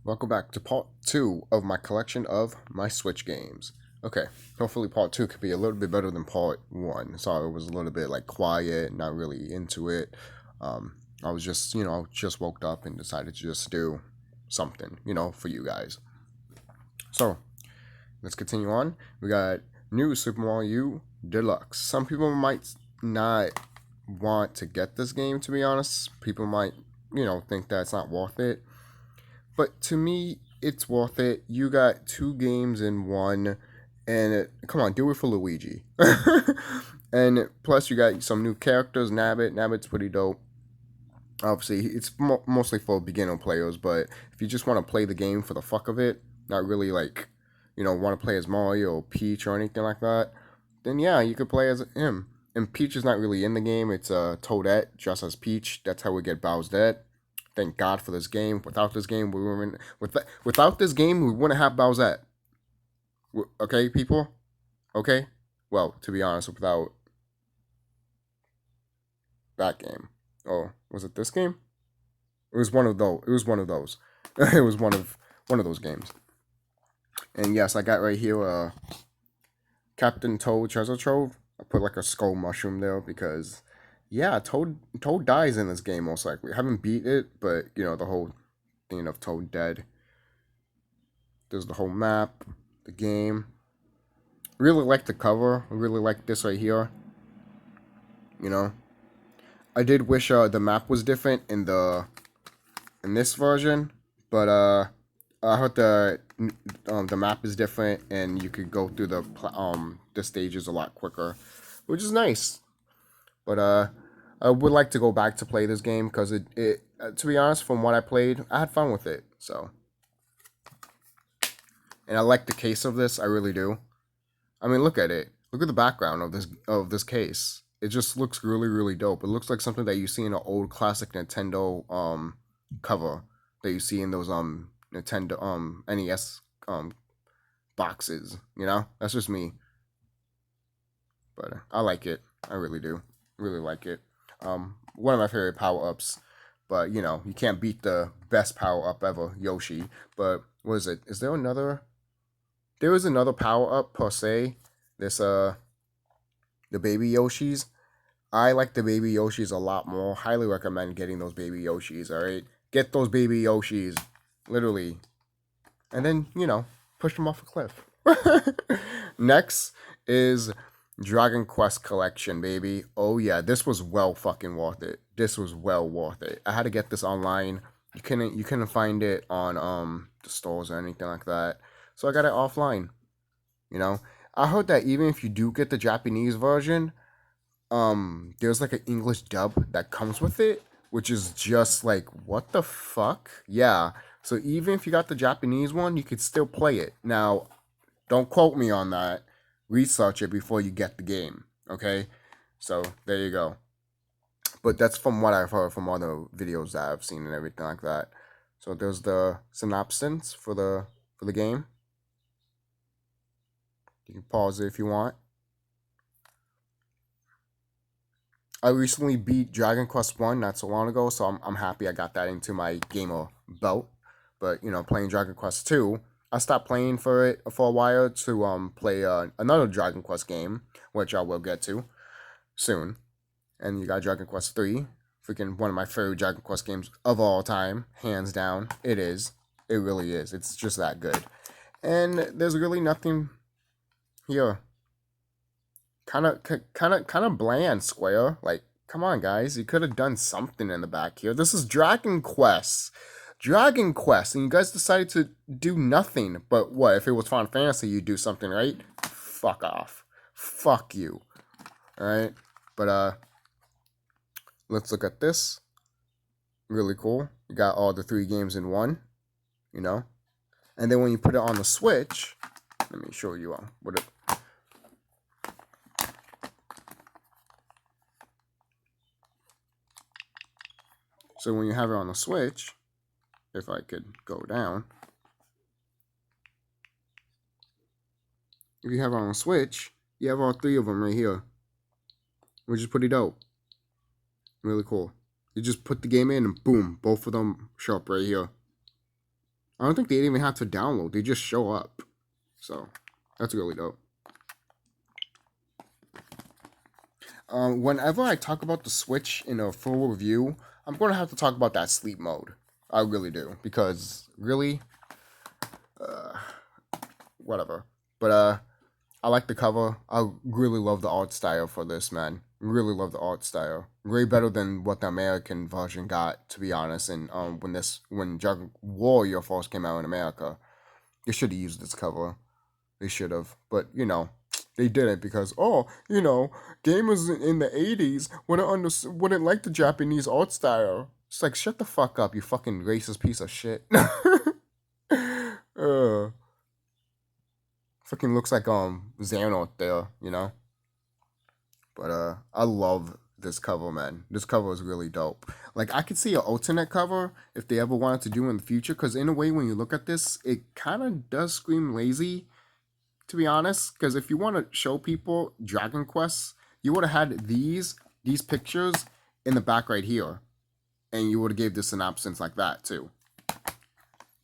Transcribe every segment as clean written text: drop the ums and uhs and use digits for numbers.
Welcome back to part 2 of my collection of my Switch games. Okay, hopefully part 2 could be a little bit better than part 1. Sorry, it was a little bit like quiet, not really into it. I was just, just woke up and decided to just do something, for you guys. So, let's continue on. We got New Super Mario U Deluxe. Some people might not want to get this game, to be honest. People might, think that it's not worth it. But to me, it's worth it. You got two games in one, and come on, do it for Luigi. And plus, you got some new characters. Nabbit, Nabbit's pretty dope. Obviously, it's mostly for beginner players, but if you just want to play the game for the fuck of it, not really like, want to play as Mario or Peach or anything like that, then yeah, you could play as him. And Peach is not really in the game. It's Toadette, just as Peach. That's how we get Bowsette. Thank God for this game. Without this game, we wouldn't. Without this game, we wouldn't have Bowsette. Okay, people. Okay. Well, to be honest, without that game. Oh, was it this game? It was one of those. It was one of those. It was one of those games. And yes, I got right here Captain Toad Treasure Trove. I put like a skull mushroom there because yeah, Toad dies in this game most likely. I haven't beat it, but the whole thing of Toad dead. There's the whole map, the game. Really like the cover. I really like this right here. You know, I did wish the map was different in this version, but I heard the map is different and you could go through the stages a lot quicker, which is nice. But I would like to go back to play this game because it to be honest, from what I played, I had fun with it. So, and I like the case of this. I really do. I mean, look at it. Look at the background of this case. It just looks really really dope. It looks like something that you see in an old classic Nintendo cover that you see in those Nintendo NES boxes. That's just me, but I like it. I really do. Really like it. One of my favorite power ups. But you can't beat the best power up ever, Yoshi. But what is it? Is there another? There is another power up per se. This the baby Yoshis. I like the baby Yoshis a lot more. Highly recommend getting those baby Yoshis. All right, get those baby Yoshis, literally, and then push them off a cliff. Next is Dragon Quest Collection, baby. Oh yeah, this was well fucking worth it. This was well worth it. I had to get this online. You couldn't find it on the stores or anything like that. So I got it offline. You know, I heard that even if you do get the Japanese version, there's like an English dub that comes with it, which is just like what the fuck? Yeah. So even if you got the Japanese one, you could still play it. Now, don't quote me on that. Research it before you get the game. Okay? So there you go. But that's from what I've heard from other videos that I've seen and everything like that. So there's the synopsis for the game. You can pause it if you want. I recently beat Dragon Quest One not so long ago, so I'm happy I got that into my gamer belt. But playing Dragon Quest Two, I stopped playing for it for a while to play another Dragon Quest game, which I will get to soon. And you got Dragon Quest Three, freaking one of my favorite Dragon Quest games of all time, hands down. It is. It really is. It's just that good. And there's really nothing here. Kind of bland, Square. Like, come on, guys, you could have done something in the back here. This is Dragon Quest, and you guys decided to do nothing. But what if it was Final Fantasy? You'd do something, right? Fuck off. Fuck you. All right. But let's look at this. Really cool. You got all the three games in one. You know, and then when you put it on the Switch, let me show you what it. So when you have it on the Switch, if I could go down, if you have it on the Switch, you have all three of them right here, which is pretty dope. Really cool. You just put the game in and boom, both of them show up right here. I don't think they even have to download. They just show up. So, that's really dope. Whenever I talk about the Switch in a full review, I'm going to have to talk about that sleep mode. I really do. Because, really, whatever. But, I like the cover. I really love the art style for this, man. Really love the art style. Way better than what the American version got, to be honest. And when Dragon Warrior first came out in America, they should have used this cover. They should have, but they didn't because gamers in the '80s wouldn't like the Japanese art style. It's like shut the fuck up, you fucking racist piece of shit. Fucking looks like Xehanort there, But I love this cover, man. This cover is really dope. Like I could see an alternate cover if they ever wanted to do in the future, because in a way, when you look at this, it kind of does scream lazy, to be honest. Because if you want to show people Dragon Quest, you would have had these pictures in the back right here, and you would have gave the synopsis like that too.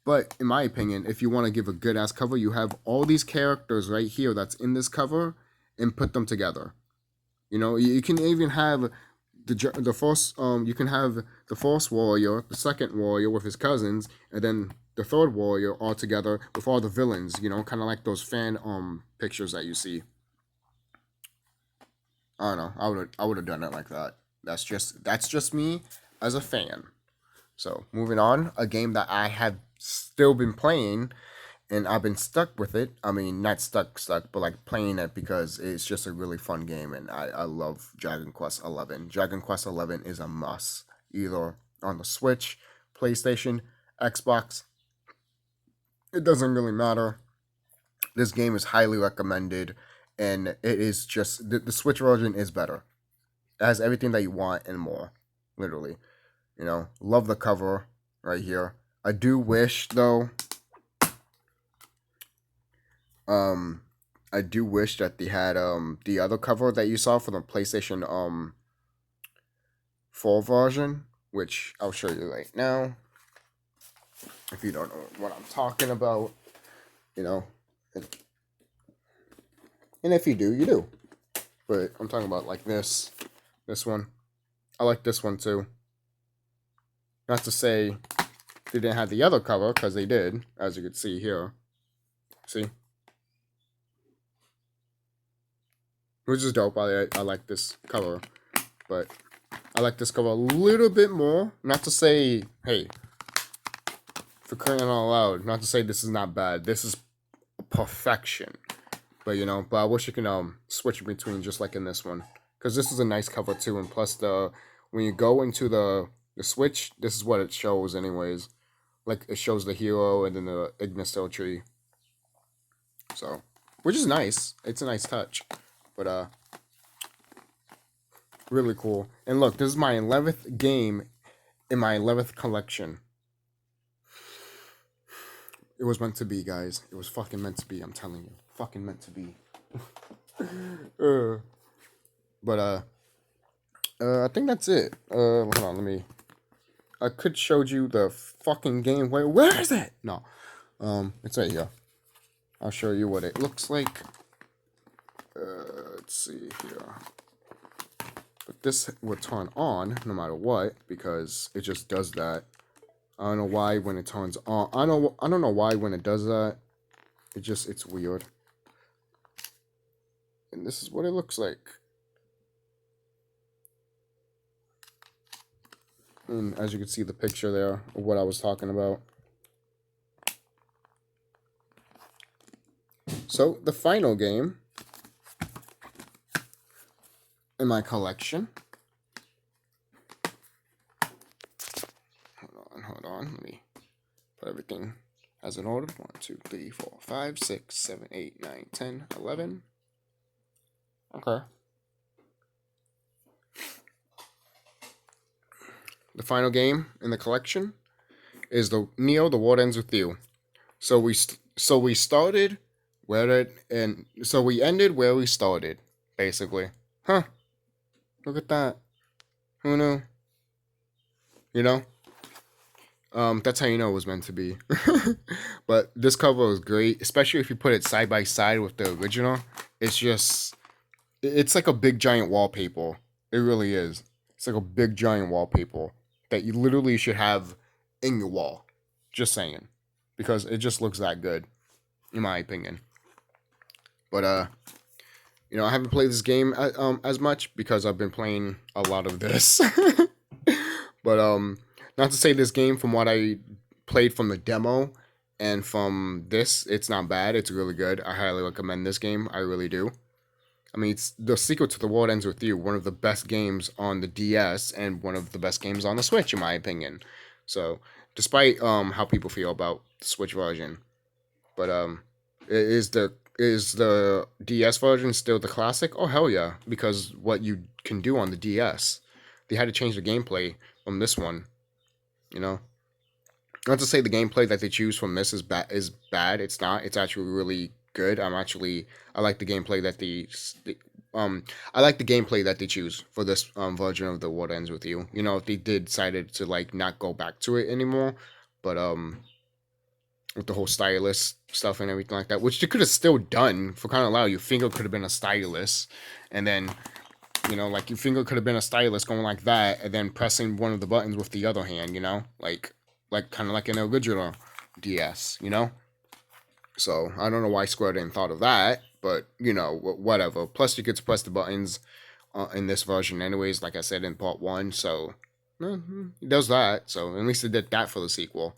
But in my opinion, if you want to give a good ass cover, you have all these characters right here that's in this cover, and put them together. You can even have the first you can have the first warrior, the second warrior with his cousins, and then the third warrior all together with all the villains. Kind of like those fan pictures that you see. I don't know. I would have done it like that. That's just me as a fan. So moving on, a game that I have still been playing, and I've been stuck with it. I mean, not stuck, but like playing it because it's just a really fun game, and I love Dragon Quest XI. Dragon Quest XI is a must, either on the Switch, PlayStation, Xbox. It doesn't really matter. This game is highly recommended, and it is just the Switch version is better. It has everything that you want and more, literally. Love the cover right here. I do wish though. Um, I do wish that they had the other cover that you saw for the PlayStation 4 version, which I'll show you right now. If you don't know what I'm talking about, you know, and if you do, you do. But I'm talking about like this one. I like this one too. Not to say they didn't have the other cover, because they did, as you can see here. See? Which is dope. I like this cover. But I like this cover a little bit more. Not to say, hey, for crying out loud, not to say this is not bad. This is perfection. But but I wish you can switch between, just like in this one. Because this is a nice cover too. And plus when you go into the Switch, this is what it shows anyways. Like it shows the hero and then the Ignisil tree. So, which is nice. It's a nice touch. But really cool. And look, this is my 11th game in my 11th collection. It was meant to be, guys. It was fucking meant to be, I'm telling you. Fucking meant to be. But I think that's it. Hold on, I could show you the fucking game. Where is it? No. It's right here. I'll show you what it looks like. Let's see here. But this will turn on no matter what, because it just does that. I don't know why when it turns on. I don't know why when it does that. It's weird. And this is what it looks like. And as you can see the picture there of what I was talking about. So the final game in my collection. Hold on. Let me put everything as an order. 1, 2, 3, 4, 5, 6, 7, 8, 9, 10, 11. Okay. The final game in the collection is the Neo: The World Ends With You. So we started so we ended where we started, basically. Huh. Look at that. Who knew? That's how you know it was meant to be. But this cover was great, especially if you put it side by side with the original. It's just, it's like a big giant wallpaper. It really is. It's like a big giant wallpaper that you literally should have in your wall. Just saying, because it just looks that good, in my opinion. But I haven't played this game as much because I've been playing a lot of this. But not to say this game, from what I played from the demo and from this, it's not bad. It's really good. I highly recommend this game. I really do. I mean, it's the sequel to The World Ends With You, one of the best games on the DS and one of the best games on the Switch, in my opinion. So, despite how people feel about the Switch version, but is the DS version still the classic? Oh hell yeah! Because what you can do on the DS, they had to change the gameplay from this one. You know, not to say the gameplay that they choose from this is bad. Is bad. It's not. It's actually really good. I like the gameplay that um I like the gameplay that they choose for this version of The World Ends With You. If they did decided to like not go back to it anymore, but with the whole stylus stuff and everything like that, which you could have still done for kind of loud. Your finger could have been a stylus, and then like your finger could have been a stylus going like that, and then pressing one of the buttons with the other hand. Like kind of like an original DS. So I don't know why Square didn't thought of that, but whatever. Plus, you get to press the buttons in this version, anyways. Like I said in part one, so it does that. So at least they did that for the sequel.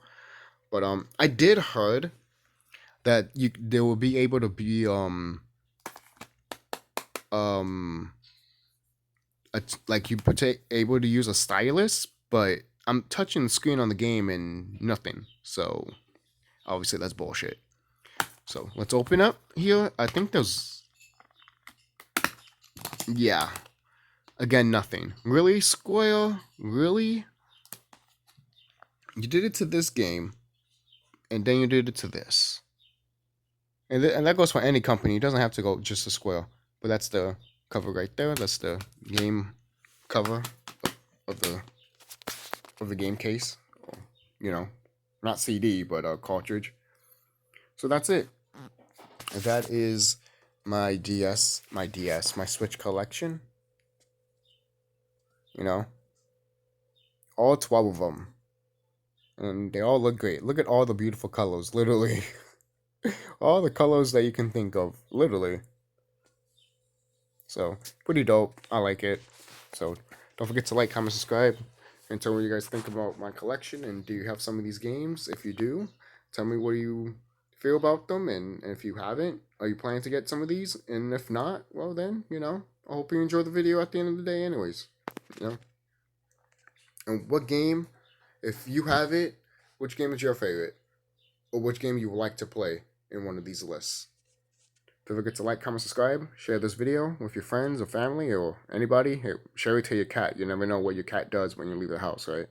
But I did heard that they will be able to be um like able to use a stylus, but I'm touching the screen on the game and nothing. So obviously that's bullshit. So let's open up here. I think there's, yeah, again nothing. Really, Square? Really? You did it to this game, and then you did it to this. And that goes for any company. It doesn't have to go just to Square. But that's the cover right there. That's the game cover of the game case. You know, not CD, but a cartridge. So that's it. That is my Switch collection. You know, all 12 of them, and they all look great. Look at all the beautiful colors, literally, all the colors that you can think of, literally. So pretty dope. I like it. So don't forget to like, comment, subscribe, and tell me what you guys think about my collection. And do you have some of these games? If you do, tell me what you feel about them. And if you haven't, are you planning to get some of these? And if not, well then, I hope you enjoy the video at the end of the day anyways. You know? And what game, if you have it, which game is your favorite? Or which game you would like to play in one of these lists? Don't forget to like, comment, subscribe, share this video with your friends or family or anybody. Hey, share it to your cat. You never know what your cat does when you leave the house, right?